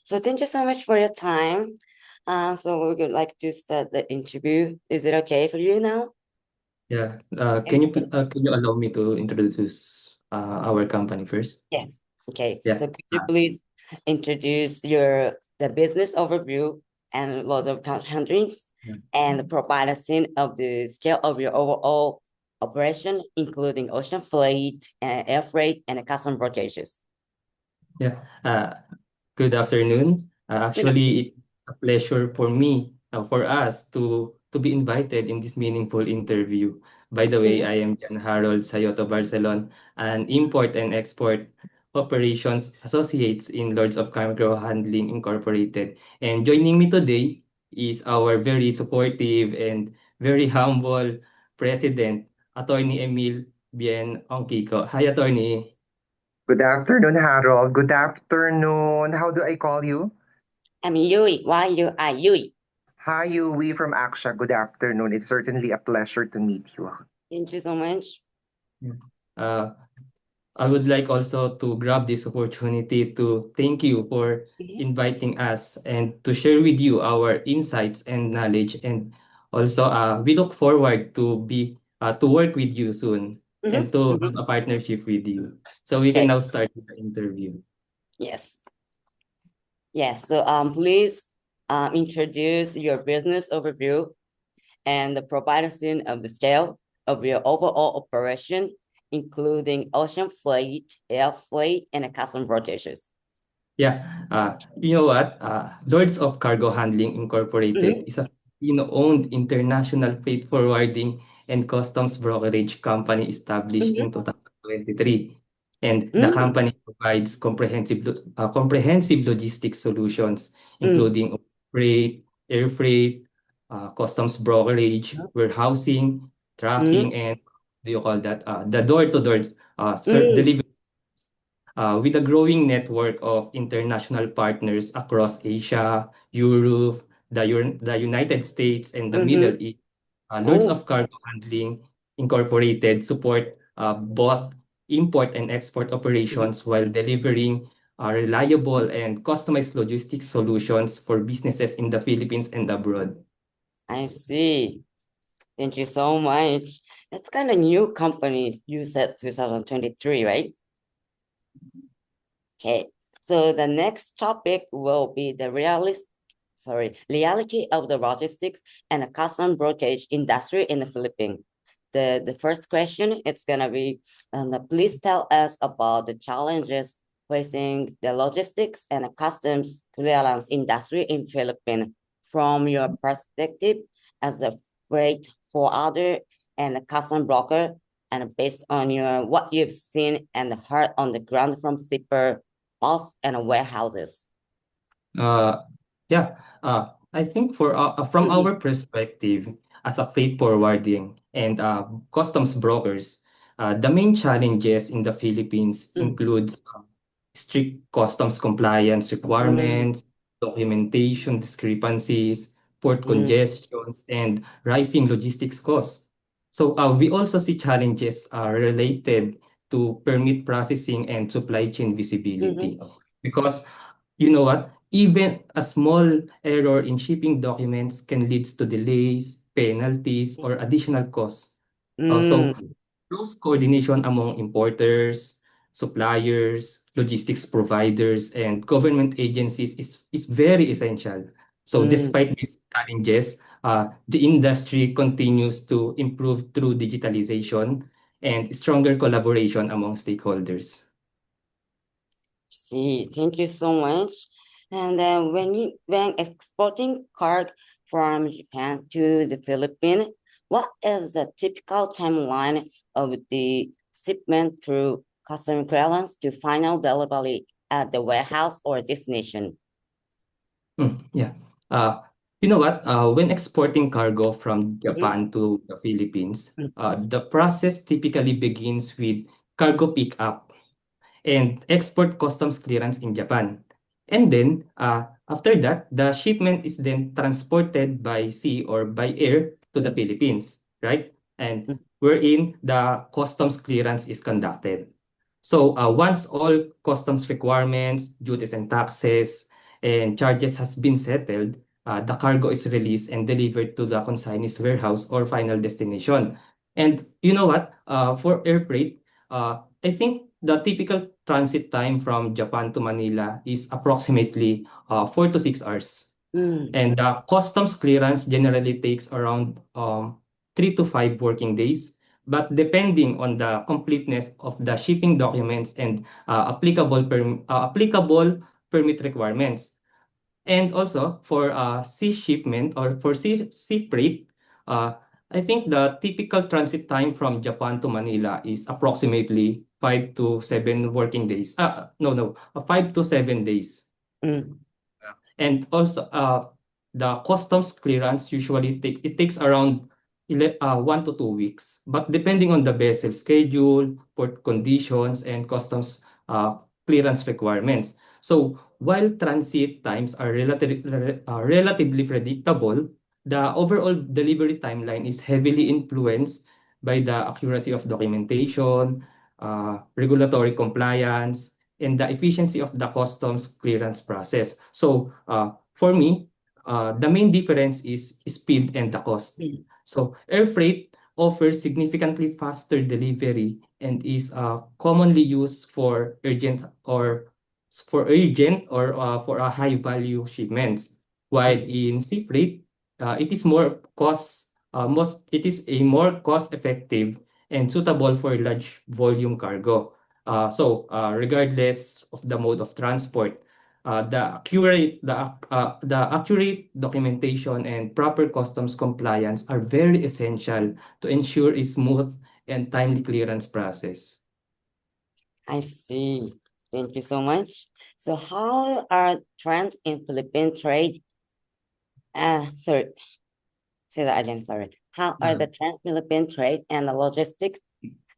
So thank you so much for your time. So we would like to start the interview. Is it okay for you now? Yeah. Okay. Can you allow me to introduce our company first? Yes. Okay. Yeah. So could you please introduce the business overview and lots of countries Yeah. and provide a scene of the scale of your overall operation, including ocean freight, air freight, and custom brokerage. Yeah. Good afternoon. Actually, it's a pleasure for me, for us to be invited in this meaningful interview. By the way, Mhm. I am Jan Harold Sayoto Barcelon, an import and export operations associates in Lords of Cargo Handling Incorporated. And joining me today is our very supportive and very humble president, Attorney Emil Bien Ongkiko. Hi, Attorney. Good afternoon, Harold. Good afternoon. How do I call you? I'm Yui. Why you are Yui? Hi, Yui from Aksha. Good afternoon. It's certainly a pleasure to meet you. Thank you so much. Yeah. Uh, I would like also to grab this opportunity to thank you for Mhm. inviting us and to share with you our insights and knowledge. And also, we look forward to work with you soon and Mhm. to have Mhm. a partnership with you. So we can Okay. now start with the interview. Yes. Yes. So please introduce your business overview and provide a scene of the scale of your overall operation, including ocean freight, air freight, and custom rotations. Yeah, you know what? Lords of Cargo Handling Incorporated Mm-hmm. is a Filipino-owned international freight forwarding and customs brokerage company established in Mm-hmm. 2023. And the Mm-hmm. company provides comprehensive logistics solutions, Mm-hmm. including freight, air freight, customs brokerage, warehousing, tracking, Mm-hmm. and do you call that? The door-to-door Mm-hmm. delivery with a growing network of international partners across Asia, Europe, the United States, and the Middle Mm-hmm. East, Lords Oh, of Cargo Handling Incorporated support both import and export mhm. operations while delivering reliable and customized logistics solutions for businesses in the Philippines and abroad. I see. Thank you so much. That's kind of new company. You said 2023, right? Okay. So the next topic will be the reality of the logistics and the custom brokerage industry in the Philippines. The first question it's gonna be, please tell us about the challenges facing the logistics and the customs clearance industry in Philippines from your perspective as a freight forwarder and a custom broker, and based on your what you've seen and heard on the ground from shipper, ports, and warehouses. Uh, yeah, I think from Mm-hmm. our perspective as a freight forwarding and customs brokers, the main challenges in the Philippines includes strict customs compliance Mm-hmm. requirements, documentation discrepancies, port Mm-hmm. congestions, and rising logistics costs. So we also see challenges related to permit processing and supply chain visibility Mm-hmm. because you know what? Even a small error in shipping documents can lead to delays, penalties, or additional costs. So Mm-hmm. close coordination among importers, suppliers, logistics providers, and government agencies is very essential. So Mm-hmm. despite these challenges, the industry continues to improve through digitalization and stronger collaboration among stakeholders. See, thank you so much. And then when exporting cargo from Japan to the Philippines, what is the typical timeline of the shipment through custom clearance to final delivery at the warehouse or destination? Yeah. Uh, you know what? When exporting cargo from Mm-hmm. Japan to the Philippines, the process typically begins with cargo pickup and export customs clearance in Japan. And then, after that, the shipment is then transported by sea or by air to the Philippines, right? And wherein the customs clearance is conducted. So once all customs requirements, duties and taxes, and charges has been settled, the cargo is released and delivered to the consignee's warehouse or final destination. And you know what? For air freight, I think the typical transit time from Japan to Manila is approximately 4 to 6 hours. Mm, And the customs clearance generally takes around 3 to 5 working days. But depending on the completeness of the shipping documents and applicable permit requirements. And also for sea shipment or for sea freight, uh, I think the typical transit time from Japan to Manila is approximately 5 to 7 working days. No, 5 to 7 days. mm, And also, the customs clearance usually takes around 1 to 2 weeks, but depending on the vessel schedule, port conditions, and customs clearance requirements. So while transit times are relatively predictable, the overall delivery timeline is heavily influenced by the accuracy of documentation, regulatory compliance, and the efficiency of the customs clearance process. So for me, the main difference is speed and the cost. mm, So air freight offers significantly faster delivery and is commonly used for for a high value shipments. While mm, in sea freight, it is a more cost effective and suitable for large volume cargo. Regardless of the mode of transport, the accurate documentation and proper customs compliance are very essential to ensure a smooth and timely clearance process. I see. Thank you so much. So how are trends in Philippine trade? Sorry, say that again, sorry. How are the trends in Philippine trade and the logistics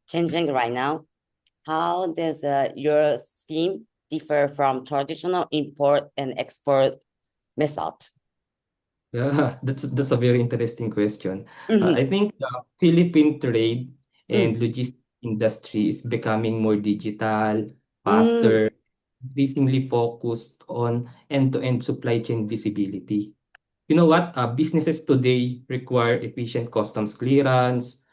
changing right now? How does your scheme differ from traditional import and export method? Yeah, that's a very interesting question. Mm-hmm. I think the Philippine trade and Mm, logistics industry is becoming more digital, mm, faster, increasingly focused on end-to-end supply chain visibility. You know what? Businesses today require efficient customs clearance,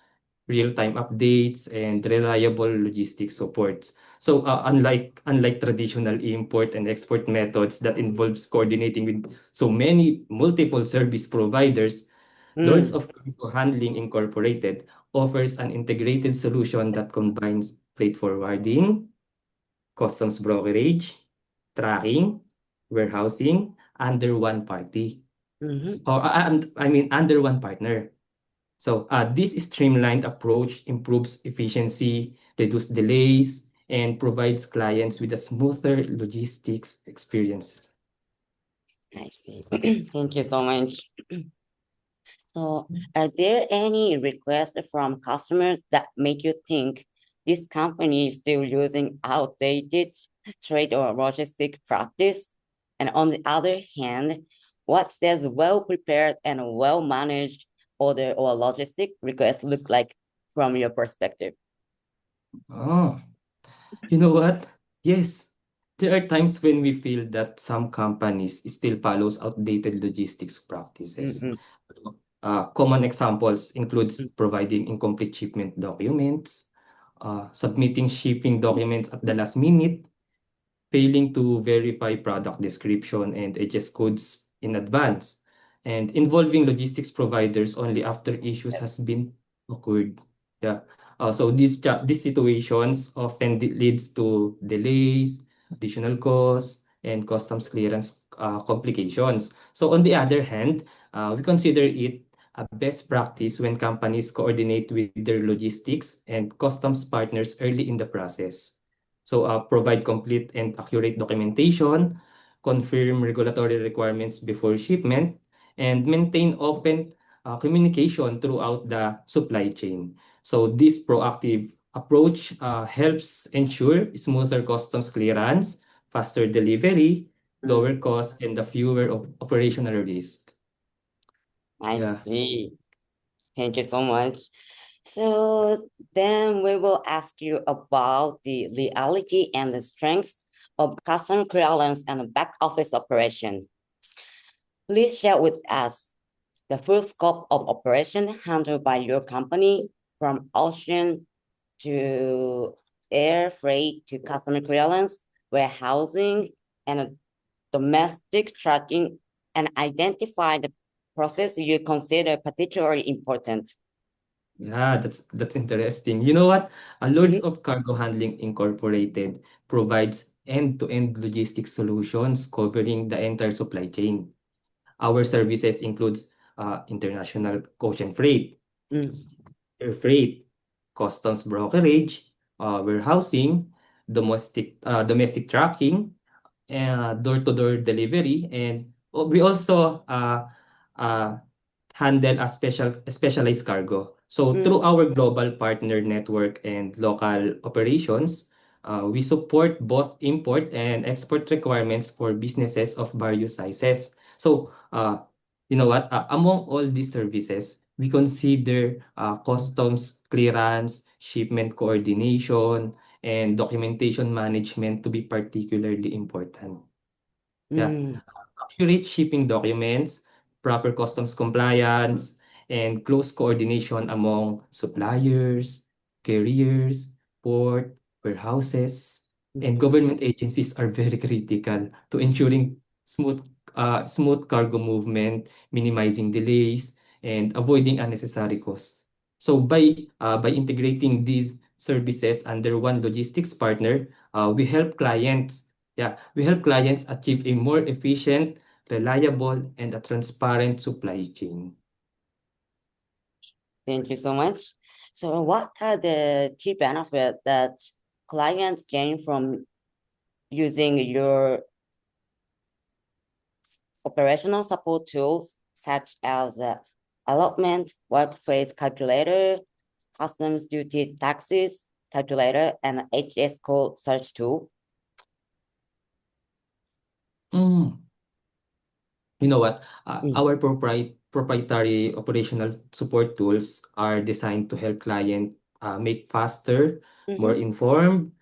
real-time updates, and reliable logistics supports. So unlike traditional import and export methods that involves coordinating with so many multiple service providers, Lords mm, of Cargo Handling Incorporated offers an integrated solution that combines freight forwarding, customs brokerage, tracking, warehousing under one party. mm-hmm. Or I mean under one partner. So this streamlined approach improves efficiency, reduces delays, and provides clients with a smoother logistics experience. I see. Thank you so much. So, are there any requests from customers that make you think this company is still using outdated trade or logistic practice? And on the other hand, what does well prepared and well managed order or logistic request look like from your perspective? Oh, you know what? Yes, there are times when we feel that some companies still follows outdated logistics practices. Mm-mm, Common examples includes providing incomplete shipment documents, submitting shipping documents at the last minute, failing to verify product description and HS codes in advance, and involving logistics providers only after issues has been occurred. Yeah. So these situations often leads to delays, additional costs, and customs clearance complications. So on the other hand, we consider it a best practice when companies coordinate with their logistics and customs partners early in the process. So provide complete and accurate documentation, confirm regulatory requirements before shipment, and maintain open communication throughout the supply chain. So this proactive approach helps ensure smoother customs clearance, faster delivery, mm, lower cost, and the fewer of operational risk. I Yeah. see. Thank you so much. So then we will ask you about the reality and the strengths of custom clearance and back office operation. Please share with us the full scope of operation handled by your company, from ocean to air freight to customer clearance, warehousing, and domestic tracking, and identify the process you consider particularly important. Yeah, that's interesting. You know what? Lords Mhm. of Cargo Handling Incorporated provides end-to-end logistics solutions covering the entire supply chain. Our services includes international ocean freight, Mm, air freight, customs brokerage, warehousing, domestic tracking, door-to-door delivery, and we also uh, handle a specialized cargo. So through mm, our global partner network and local operations, we support both import and export requirements for businesses of various sizes. So you know what? Among all these services, we consider customs clearance, shipment coordination, and documentation management to be particularly important. Yeah. mm, Accurate shipping documents, proper customs compliance, and close coordination among suppliers, carriers, port, warehouses, and mm, government agencies are very critical to ensuring smooth smooth cargo movement, minimizing delays, and avoiding unnecessary costs. So by integrating these services under one logistics partner, we help clients achieve a more efficient, reliable, and a transparent supply chain. Thank you so much. So, what are the key benefits that clients gain from using your operational support tools, such as allotment, workplace calculator, customs duty taxes calculator, and HS code search tool? Mm. You know what? Mm, Our proprietary operational support tools are designed to help client make faster, more mhm, informed,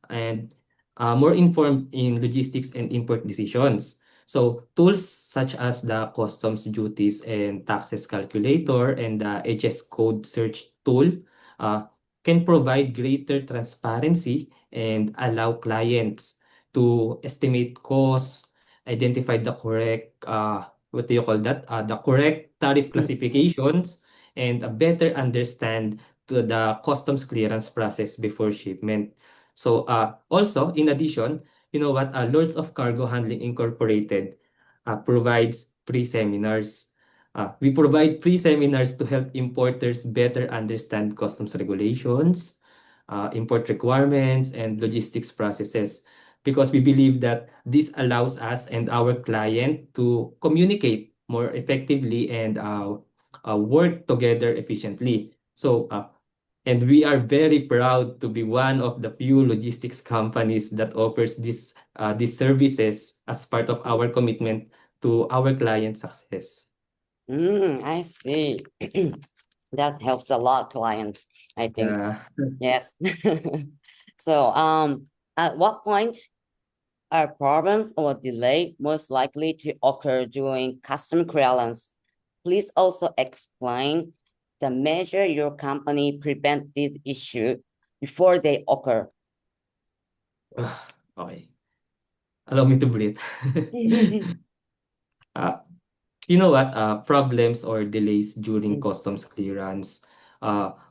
and more informed in logistics and import decisions. So tools such as the customs duties and taxes calculator and the HS code search tool uh, can provide greater transparency and allow clients to estimate costs, identify the correct what do you call that? The correct tariff mm, classifications, and better understand the customs clearance process before shipment. So also, in addition, you know what? Lords of Cargo Handling Incorporated provides free seminars. We provide free seminars to help importers better understand customs regulations, import requirements, and logistics processes, because we believe that this allows us and our client to communicate more effectively and work together efficiently. So and we are very proud to be one of the few logistics companies that offers these services as part of our commitment to our client success. I see. That helps a lot, client, I think. Yeah. Yes. So, at what point are problems or delay most likely to occur during custom clearance? Please also explain the measure your company prevent this issue before they occur. Okay. Allow me to breathe. Uh, You know what? Problems or delays during customs clearance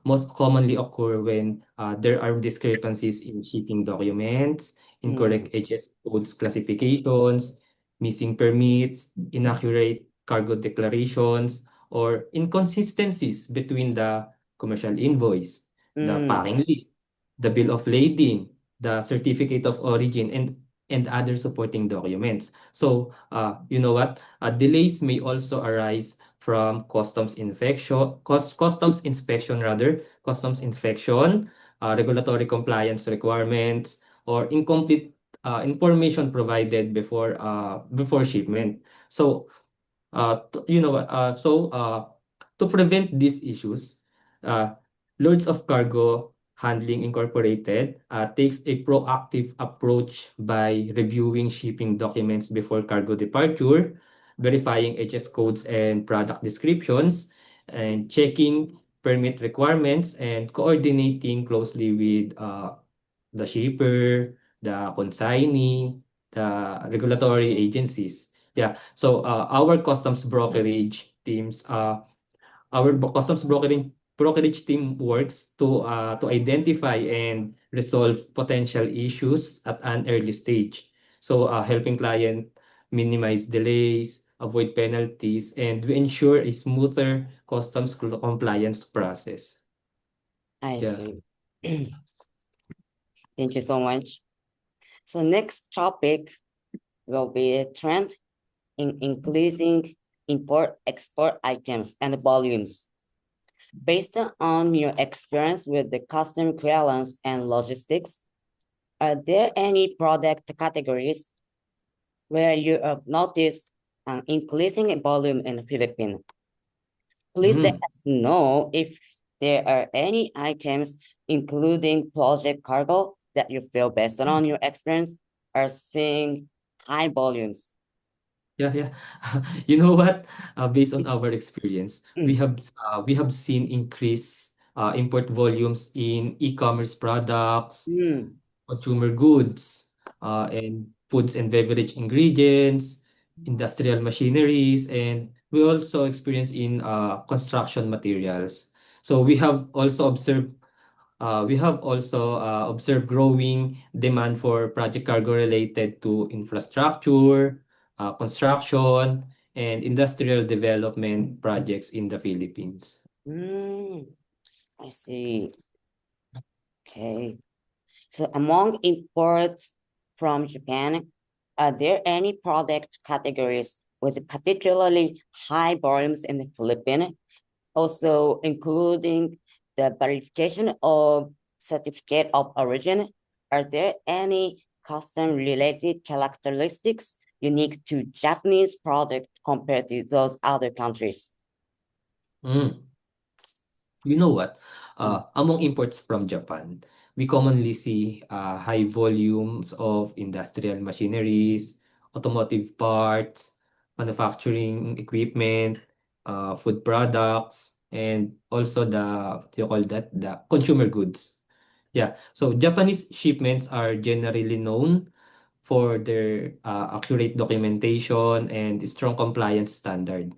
most commonly occur when there are discrepancies in shipping documents, Mm, incorrect HS codes classifications, missing permits, inaccurate cargo declarations, or inconsistencies between the commercial invoice, the mm, packing list, the bill of lading, the certificate of origin, and other supporting documents. So, you know what? Delays may also arise from customs inspection, regulatory compliance requirements, or incomplete information provided before shipment. So, you know what? To prevent these issues, uh, Lords of Cargo Handling Incorporated takes a proactive approach by reviewing shipping documents before cargo departure, verifying HS codes and product descriptions, and checking permit requirements, and coordinating closely with the shipper, the consignee, the regulatory agencies. Yeah, so our customs brokerage teams customs brokerage team works to identify and resolve potential issues at an early stage. So helping client minimize delays, avoid penalties, and we ensure a smoother compliance process. I Yeah. see. Thank you so much. So next topic will be a trend in increasing import-export items and volumes. Based on your experience with the custom clearance and logistics, are there any product categories where you have noticed an increasing volume in the Philippines? Please let us know if there are any items, including project cargo, that you feel based on your experience are seeing high volumes. Yeah. You know what? Based on our experience, Mm. we have seen increase import volumes in e-commerce products, Mm. consumer goods, and foods and beverage ingredients, industrial machineries, and we also experience in construction materials. So we have also observed growing demand for project cargo related to infrastructure, construction, and industrial development projects in the Philippines. Mm. I see. Okay. So among imports from Japan, are there any product categories with particularly high volumes in the Philippines? Also including the verification of certificate of origin. Are there any custom related characteristics unique to Japanese product compared to those other countries? Mm. You know what? Among imports from Japan, we commonly see high volumes of industrial machineries, automotive parts, manufacturing equipment, food products, and also what do you call that? The consumer goods. Yeah. So Japanese shipments are generally known for their accurate documentation and strong compliance standard,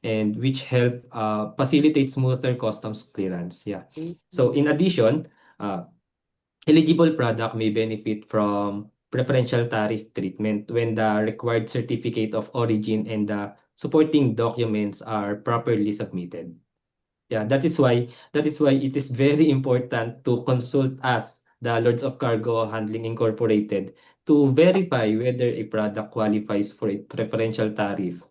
and which help facilitate smoother customs clearance. Yeah. Mm. So in addition, uh, eligible product may benefit from preferential tariff treatment when the required certificate of origin and the supporting documents are properly submitted. Yeah, that is why it is very important to consult us, the Lords of Cargo Handling Incorporated, to verify whether a product qualifies for a preferential tariff.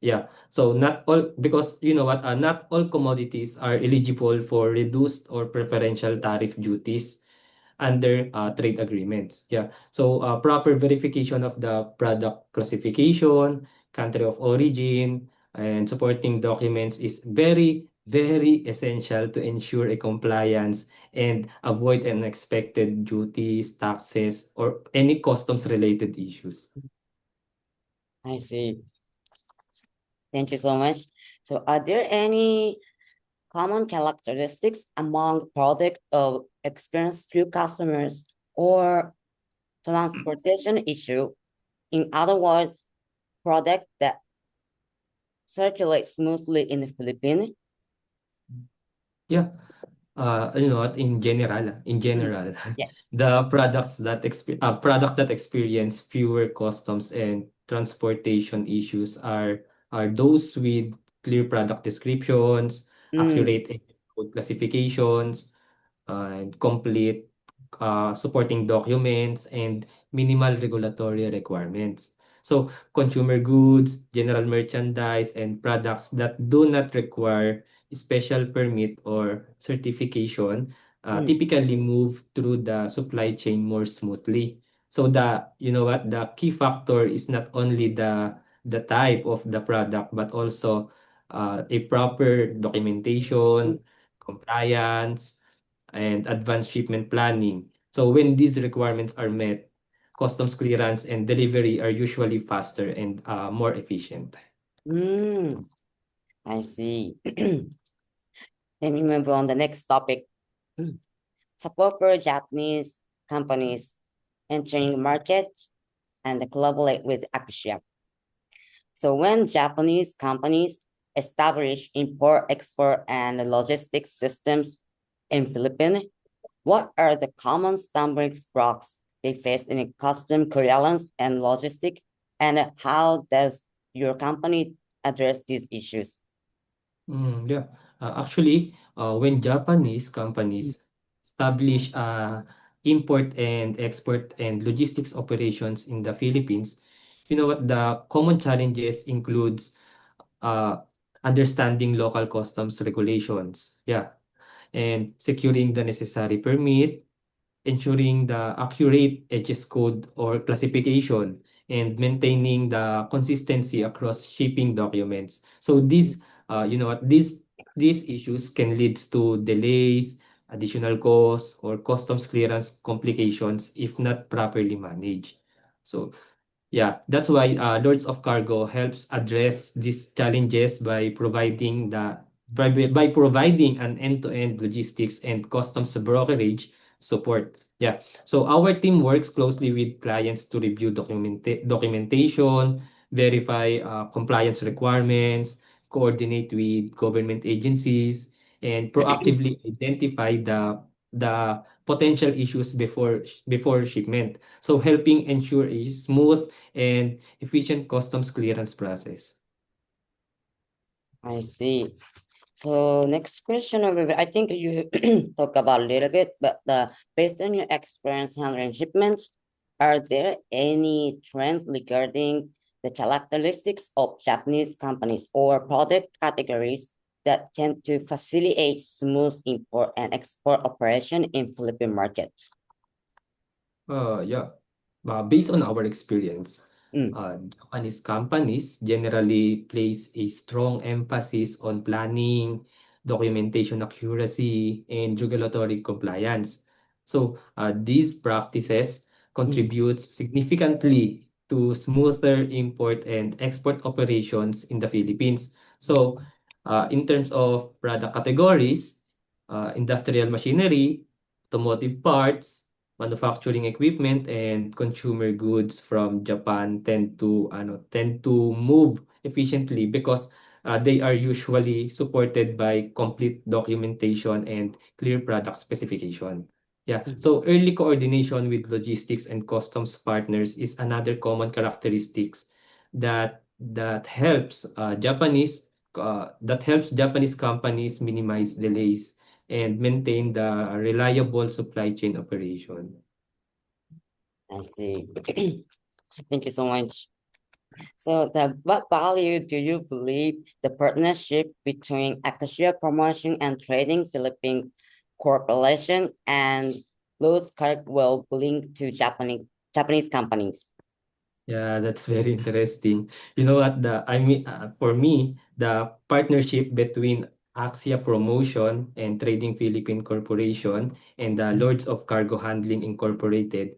Yeah. So not all, because you know what, not all commodities are eligible for reduced or preferential tariff duties under trade agreements. Yeah. So proper verification of the product classification, country of origin, and supporting documents is very, very essential to ensure a compliance and avoid unexpected duties, taxes, or any customs related issues. I see. Thank you so much. So are there any common characteristics among product of experienced few customers or transportation issue? In other words, product that circulate smoothly in the Philippines? Yeah. You know what, in general, Yeah. the products that experience fewer customs and transportation issues are those with clear product descriptions, Mm. accurate code classifications, and complete supporting documents and minimal regulatory requirements. So consumer goods, general merchandise, and products that do not require special permit or certification Mm. typically move through the supply chain more smoothly. So you know what, the key factor is not only the type of the product, but also a proper Mm. documentation, compliance, and advanced shipment planning. So when these requirements are met, customs clearance and delivery are usually faster and more efficient. I see. Let me move on the next topic. Support for Japanese companies entering the market and collaborate with Akusha. So when Japanese companies establish import, export, and logistics systems in Philippines, what are the common stumbling blocks they face in custom clearance and logistics, and how does your company address these issues? Yeah. Actually, when Japanese companies establish import and export and logistics operations in the Philippines, you know what the common challenges includes uh, understanding local customs regulations, yeah, and securing the necessary permit, ensuring the accurate HS code or classification, and maintaining the consistency across shipping documents. So you know what, these issues can lead to delays, additional costs, or customs clearance complications if not properly managed. So yeah, that's why Lords of Cargo helps address these challenges by providing an end-to-end logistics and customs brokerage support. Yeah. So our team works closely with clients to review documentation, verify compliance requirements, coordinate with government agencies, and proactively identify the potential issues before shipment. So helping ensure a smooth and efficient customs clearance process. I see. So next question, I think you talk about a little bit, but based on your experience handling shipments, are there any trends regarding the characteristics of Japanese companies or product categories that tend to facilitate smooth import and export operation in Philippine market? Yeah. Based on our experience, Mm, Japanese companies generally place a strong emphasis on planning, documentation accuracy, and regulatory compliance. So these practices mm, contribute significantly to smoother import and export operations in the Philippines. So in terms of product categories, industrial machinery, automotive parts, manufacturing equipment and consumer goods from Japan tend to move efficiently because they are usually supported by complete documentation and clear product specification. Yeah. mm. So early coordination with logistics and customs partners is another common characteristics that helps Japanese companies minimize delays and maintain the reliable supply chain operation. I see. Thank you so much. So what value do you believe the partnership between Acacia Promotion and Trading Philippine Corporation and Luz Card will bring to Japanese companies? Yeah, that's very interesting. You know what, for me, the partnership between Axia Promotion and Trading Philippine Corporation and the Lords of Cargo Handling Incorporated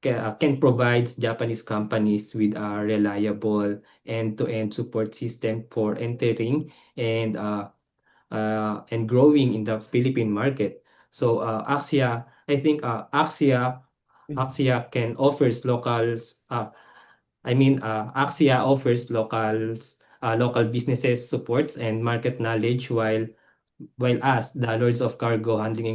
can provide Japanese companies with a reliable end-to-end support system for entering and and growing in the Philippine market. So I think Axia can offers locals. Axia offers local businesses supports and market knowledge while us, the Lords of Cargo Handling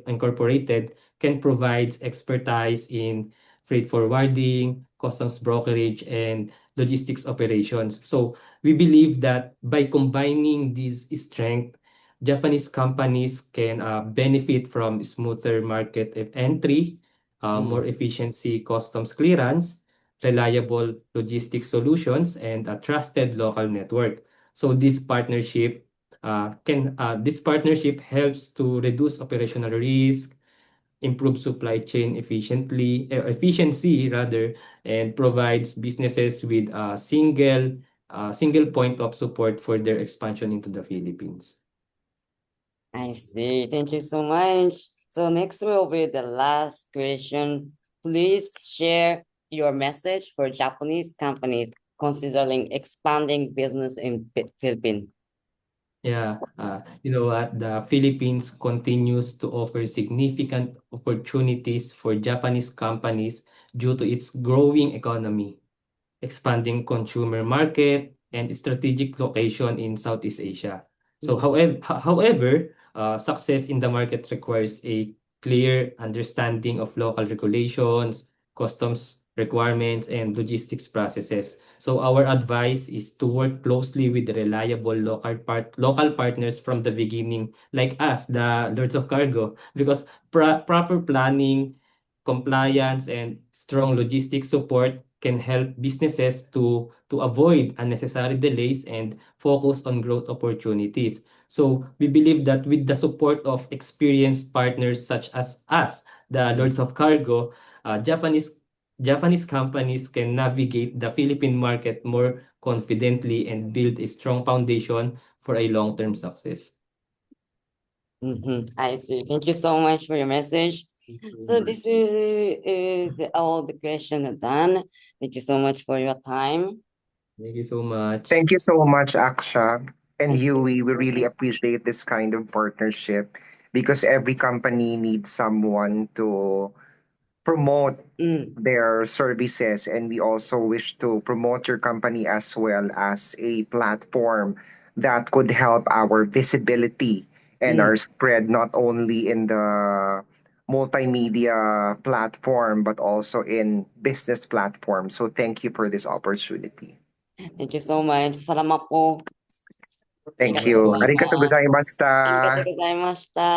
Incorporated, can provide expertise in freight forwarding, customs brokerage, and logistics operations. So we believe that by combining these strengths, Japanese companies can benefit from smoother market entry, more Mm, efficiency customs clearance, reliable logistics solutions, and a trusted local network. So this partnership helps to reduce operational risk, improve supply chain efficiency rather, and provides businesses with a single point of support for their expansion into the Philippines. I see. Thank you so much. So next will be the last question. Please share your message for Japanese companies considering expanding business in Philippines. Yeah, you know what? The Philippines continues to offer significant opportunities for Japanese companies due to its growing economy, expanding consumer market, and strategic location in Southeast Asia. So, however, success in the market requires a clear understanding of local regulations, customs requirements, and logistics processes. So, our advice is to work closely with reliable local partners from the beginning, like us, the Lords of Cargo, because proper planning, compliance, and strong logistics support can help businesses to avoid unnecessary delays and focus on growth opportunities. So we believe that with the support of experienced partners such as us, the Lords of Cargo, Japanese companies can navigate the Philippine market more confidently and build a strong foundation for a long-term success. I see. Thank you so much for your message. So this is all the questions done. Thank you so much for your time. Thank you so much. Thank you so much, Aksha. And Thank you. Yui, we really appreciate this kind of partnership because every company needs someone to promote their services, and we also wish to promote your company as well as a platform that could help our visibility and our spread not only in the multimedia platform but also in business platform. So thank you for this opportunity. Thank you so much. Salamat po. Thank Salamat you. po. Arigatou gozaimashita. Arigatou gozaimashita.